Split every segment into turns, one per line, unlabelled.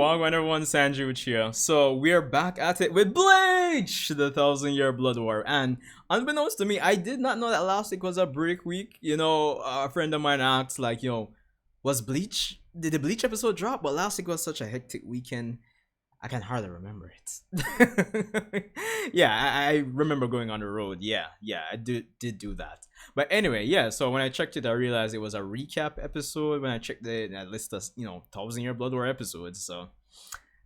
Wagwan everyone, Sanju here. So we're back at it with Bleach, the 1,000-year Blood War. And unbeknownst to me, I did not know that last week was a break week. You know, a friend of mine asked, like, you know, did the Bleach episode drop? But last week was such a hectic weekend, I can hardly remember it. Yeah, I remember going on the road. Yeah, I did do that. But anyway, yeah, so when I checked it, I realized it was a recap episode. When I checked it, I listed, you know, 1,000-year Blood War episodes. So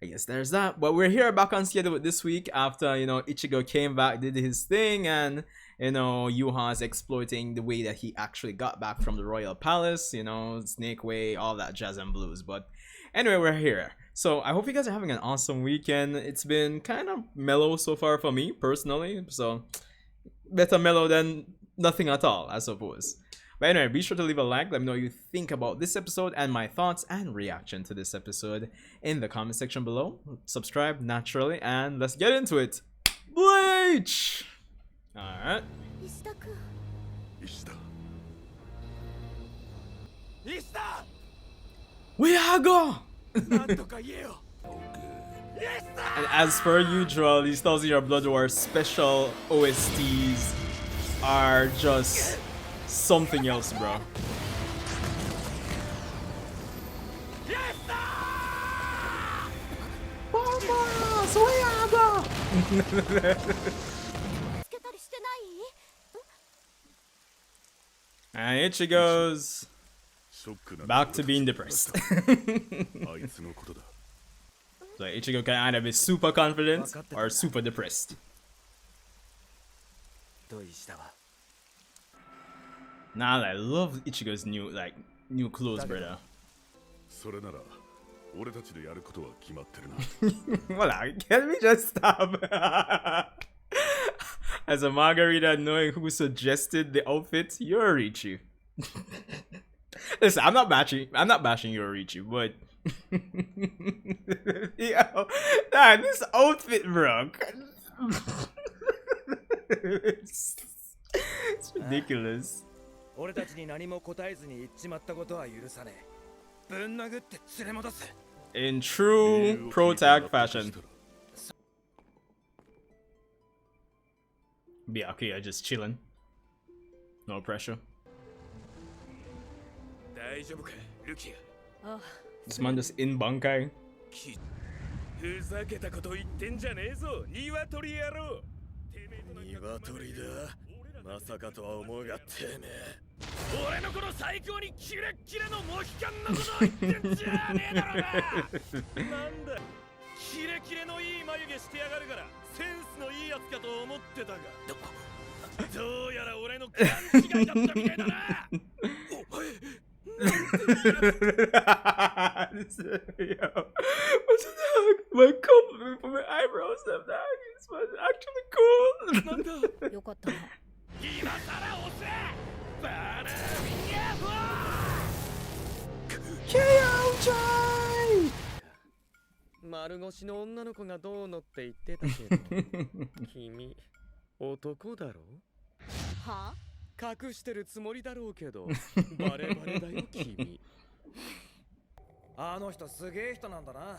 I guess there's that. But we're here back on schedule with this week after, you know, Ichigo came back, did his thing, and, you know, Yhwach exploiting the way that he actually got back from the Royal Palace, you know, Snake Way, all that jazz and blues. But anyway, we're here. So I hope you guys are having an awesome weekend. It's been kind of mellow so far for me, personally. So better mellow than nothing at all, I suppose. But anyway, be sure to leave a like. Let me know what you think about this episode and my thoughts and reaction to this episode in the comment section below. Subscribe naturally, and let's get into it. Bleach! Alright. We are go! And as per usual, these 1,000-year Blood War special OSTs are just something else, bro. And Ichigo's back to being depressed. So Ichigo can either be super confident or super depressed. Nah, I love Ichigo's new clothes, brother. Well, can we just stop? As a margarita, knowing who suggested the outfit, Uryu. Listen, I'm not bashing Uryu, but yo, nah, this outfit, bro. It's ridiculous. In true pro-tag fashion. Byakuya just chilling. No pressure. This man just in Bankai. Yo, what's that? My compliment for my eyebrows, that this was actually cool. K.O.J.
丸腰の女の子がどうのって言ってたけど君男だろは隠してるつもりだろうけどバレバレだよ君あの人すげえ人なんだな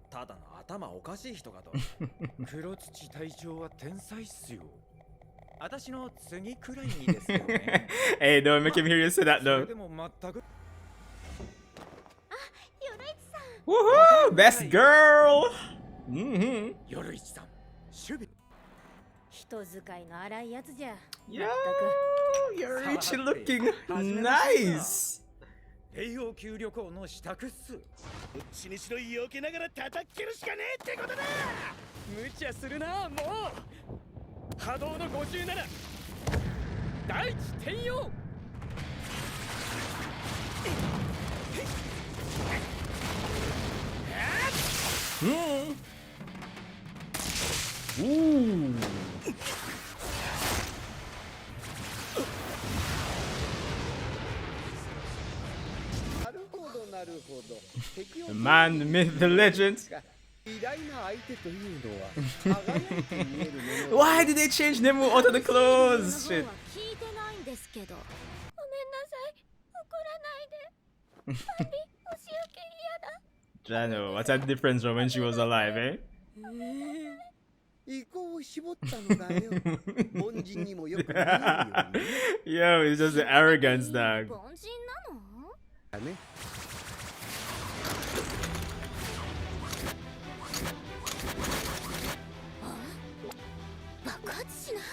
ただの頭おかしい人かと黒土隊長は天才っすよ私の次くらいにですよね
Hey, don't make him hear you say that though. Woohoo! Best girl! Mm-hmm. Yo, Yorichi looking nice! Ooh. The man, the myth, the legend. Why did they change Nemu out of the clothes? Shit. I know. What's that difference from when she was alive, eh?
意向を絞ったのだよ。凡人にもよく見えるようにね。
Yo, it's just the arrogance, dog.
凡人なの？
だね。
爆発しない？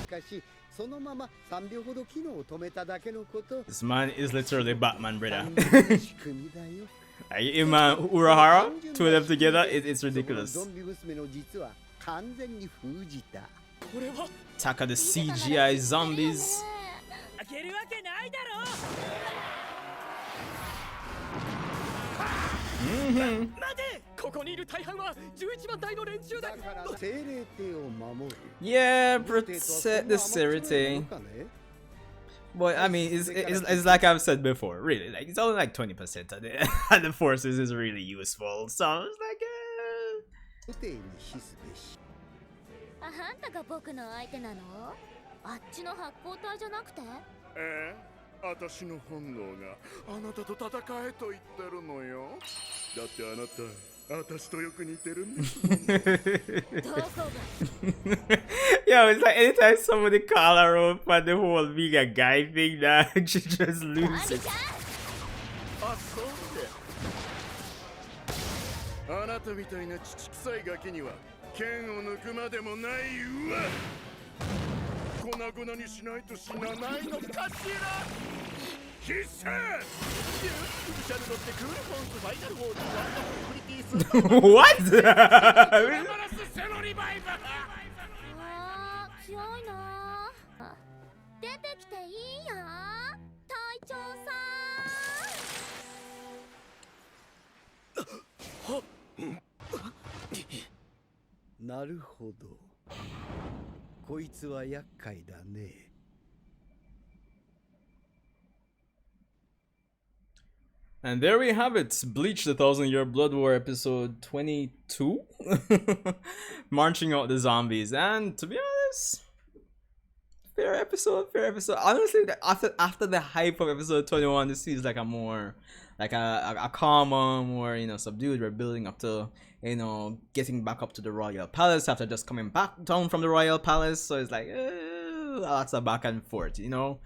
しかし、そのまま3秒ほど機能を止めただけのこと。
This man is literally Batman, brother.
仕組みだよ。
Ima Urahara, two of them together, it's ridiculous.
ゾンビ娘の実は完全に封じた。
Attack of the CGI zombies.
開けるわけないだろ。待て、ここにいる大半は11番隊の連中だ。
だから精霊帝を守る。
Yeah, protect the Sereitei. But I mean, it's like I've said before, really. Like, it's only like 20% of the forces is really useful. So it's like,
帝に死すべし。
あんたが僕の相手なの？あっちの発光体じゃなくて？
私の本能があなたと戦えと言ってるのよ。だってあなた、私とよく似てるんですもん。
どこが？
Yo, it's like anytime somebody call her up on the whole being a guy thing, that she just loses.
あ、そうで。あなたみたいな父臭いガキには剣を抜くまでもないわ。粉々にしないと死なないのかしら。必殺！シャルドってクールフォンスファイナルホールワンダフルプリティース
What?
マラスセロリバイバー。
あー、強いな。出てきていいや、隊長さ
ん。なるほど。こいつは厄介だね。
And there we have it, Bleach the 1000-Year Blood War episode 22. Marching out the zombies. And to be honest, fair episode. Honestly, after the hype of episode 21, this feels like a more like a calmer, more, you know, subdued. We're building up to, you know, getting back up to the Royal Palace after just coming back down from the Royal Palace. So it's like lots of back and forth, you know.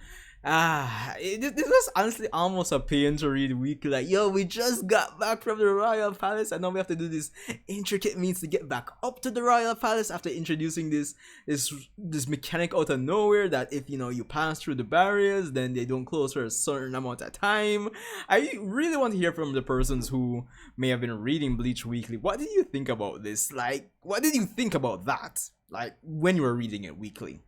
This was honestly almost a pain to read weekly. Like, yo, we just got back from the Royal Palace and now we have to do this intricate means to get back up to the Royal Palace after introducing this mechanic out of nowhere that if, you know, you pass through the barriers, then they don't close for a certain amount of time. I really want to hear from the persons who may have been reading Bleach weekly. What did you think about this? Like, what did you think about that? Like, when you were reading it weekly?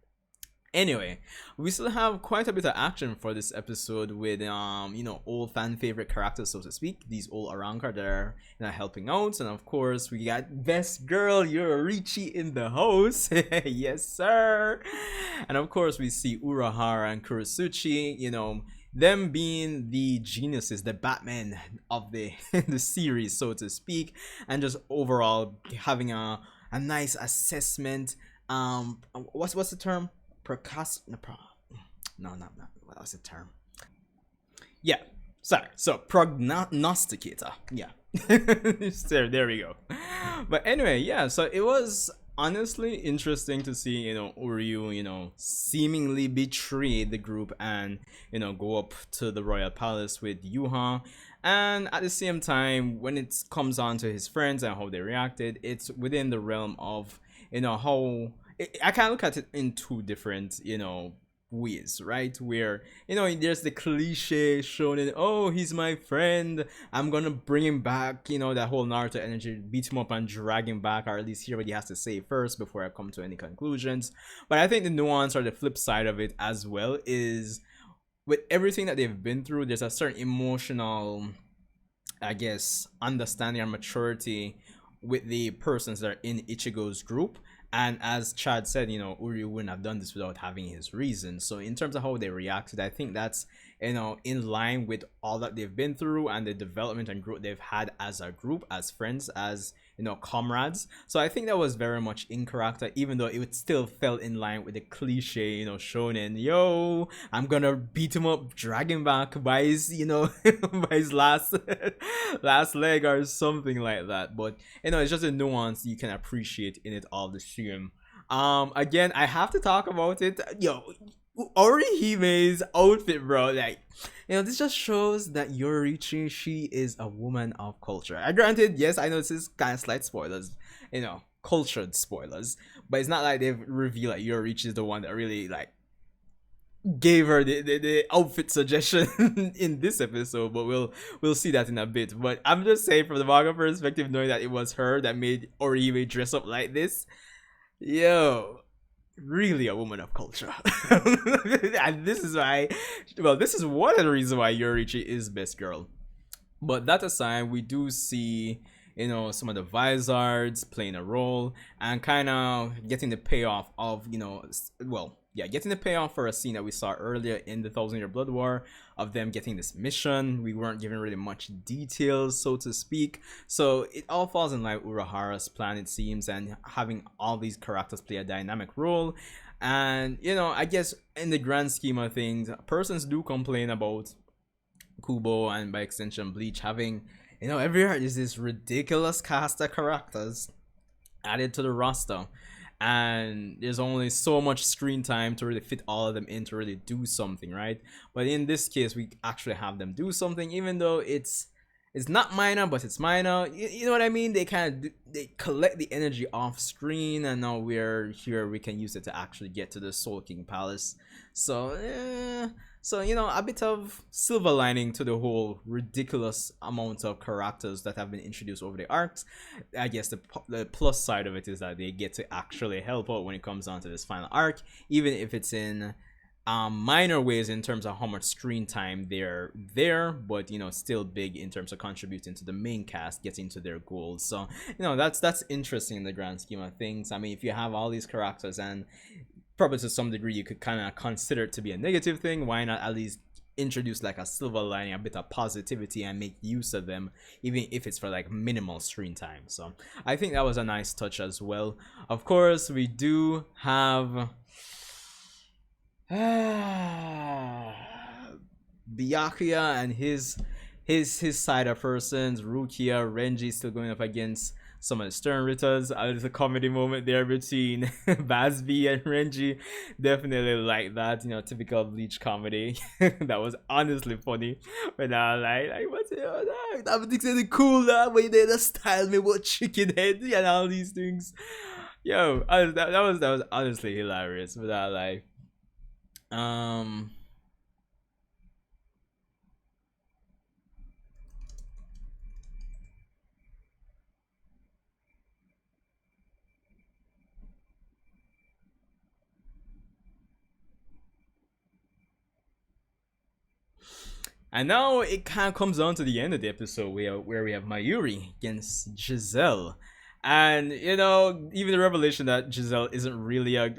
Anyway, we still have quite a bit of action for this episode with you know, old fan favorite characters, so to speak. These old Aranka that are, you know, helping out, and of course we got best girl Yorichi in the house. Yes sir. And of course we see Urahara and Kurosaki, you know, them being the geniuses, the Batman of the the series, so to speak, and just overall having a nice assessment. What's the term? What's the term? Yeah, sorry. So prognosticator. Yeah, there we go. But anyway, yeah. So it was honestly interesting to see, you know, Uryu, you know, seemingly betray the group and, you know, go up to the Royal Palace with Yhwach. And at the same time, when it comes on to his friends and how they reacted, it's within the realm of, you know, how I can look at it in two different, you know, ways, right? Where, you know, there's the cliche shown in, oh, he's my friend, I'm gonna bring him back, you know, that whole Naruto energy, beat him up and drag him back, or at least hear what he has to say first before I come to any conclusions. But I think the nuance or the flip side of it as well is, with everything that they've been through, there's a certain emotional, I guess, understanding or maturity with the persons that are in Ichigo's group. And as Chad said, you know, Uryu wouldn't have done this without having his reasons. So in terms of how they reacted, I think that's, in line with all that they've been through and the development and growth they've had as a group, as friends, as comrades. So I think that was very much in character, even though it still fell in line with the cliche, shonen, yo, I'm gonna beat him up, drag him back by his, by his last leg or something like that. But it's just a nuance you can appreciate in it all the same. Again, I have to talk about it. Yo, Orihime's outfit, bro, like, this just shows that Yorichi, she is a woman of culture. I granted, yes, I know this is kind of slight spoilers, cultured spoilers, but it's not like they've revealed like Yorichi is the one that really like gave her the outfit suggestion in this episode, but we'll see that in a bit. But I'm just saying, from the manga perspective, knowing that it was her that made Orihime dress up like this, yo, really a woman of culture. And this is why, this is one of the reasons why Yorichi is best girl. But that aside, we do see some of the Vizards playing a role and kind of getting the payoff of getting the payoff for a scene that we saw earlier in the 1,000-Year Blood War of them getting this mission. We weren't given really much details, so to speak. So it all falls in line with Urahara's plan, it seems, and having all these characters play a dynamic role. And, I guess in the grand scheme of things, persons do complain about Kubo and by extension Bleach having, every year is this ridiculous cast of characters added to the roster. And there's only so much screen time to really fit all of them in to really do something, right? But in this case, we actually have them do something, even though it's not minor, but it's minor. You know what I mean? They they collect the energy off screen, and now we're here. We can use it to actually get to the Soul King Palace. So a bit of silver lining to the whole ridiculous amount of characters that have been introduced over the arcs. I guess the plus side of it is that they get to actually help out when it comes down to this final arc, even if it's in minor ways in terms of how much screen time they're there, but still big in terms of contributing to the main cast getting to their goals. So that's interesting in the grand scheme of things. I mean, if you have all these characters, and probably to some degree you could kind of consider it to be a negative thing, why not at least introduce like a silver lining, a bit of positivity, and make use of them, even if it's for like minimal screen time. So I think that was a nice touch as well. Of course, we do have Byakuya and his side of persons. Rukia, Renji still going up against some of the Stern Ritters. There's a comedy moment there between Bazby and Renji. Definitely like that, typical Bleach comedy. That was honestly funny. When I was like what's it? That was cool that way they just style me with chicken head and all these things. Yo, that was honestly hilarious. But I like and now it kind of comes down to the end of the episode where we have Mayuri against Giselle. And, even the revelation that Giselle isn't really a...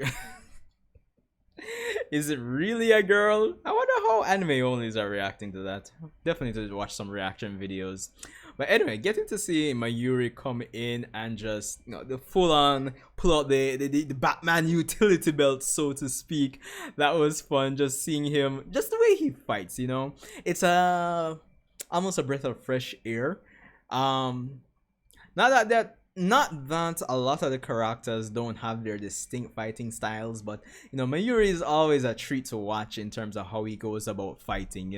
Is it really a girl? I wonder how anime onlys are reacting to that. Definitely to watch some reaction videos. But anyway, getting to see Mayuri come in and just, the full on pull out the Batman utility belt, so to speak. That was fun, just seeing him, just the way he fights, It's almost a breath of fresh air. Not that a lot of the characters don't have their distinct fighting styles, but Mayuri is always a treat to watch in terms of how he goes about fighting.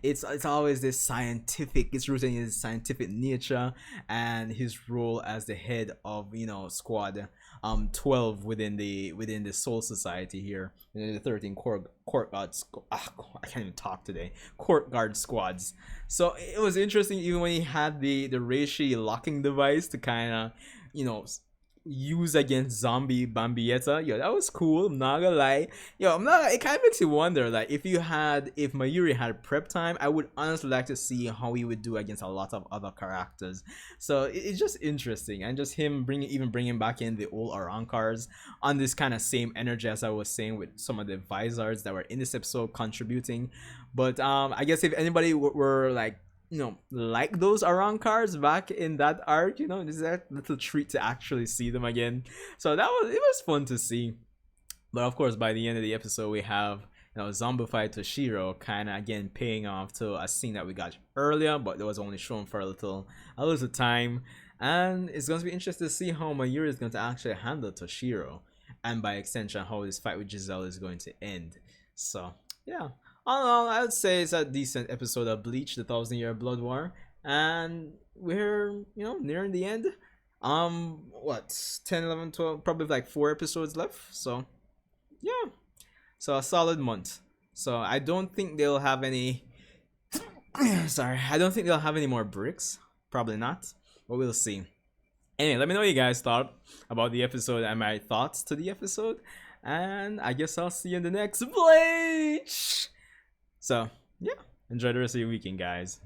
It's always this scientific, it's rooted in his scientific nature and his role as the head of squad 12 within the Soul Society here, the 13 court guards. I can't even talk today. Court guard squads. So it was interesting, even when he had the Reishi locking device to kind of use against zombie Bambietta, yo, that was cool. I'm not gonna lie. Yo, it kind of makes you wonder, like, if Mayuri had prep time, I would honestly like to see how he would do against a lot of other characters. So it's just interesting, and just him bringing back in the old Arankars on this kind of same energy as I was saying with some of the Visors that were in this episode contributing. But I guess if anybody were like, you know, like those Aran cards back in that arc, you know, this is a little treat to actually see them again. So it was fun to see. But of course, by the end of the episode, we have, you know, zombified Toshiro kind of again paying off to a scene that we got earlier, but it was only shown for a little time. And it's going to be interesting to see how Mayuri is going to actually handle Toshiro, and by extension how this fight with Giselle is going to end. So yeah, all in all, I would say it's a decent episode of Bleach, the 1,000-Year Blood War, and we're, you know, nearing the end. What, 10, 11, 12, probably like 4 episodes left. So yeah, so a solid month. So I don't think they'll have any. Sorry, I don't think they'll have any more bricks. Probably not, but we'll see. Anyway, let me know what you guys thought about the episode and my thoughts to the episode. And I guess I'll see you in the next Bleach. So, yeah, enjoy the rest of your weekend, guys.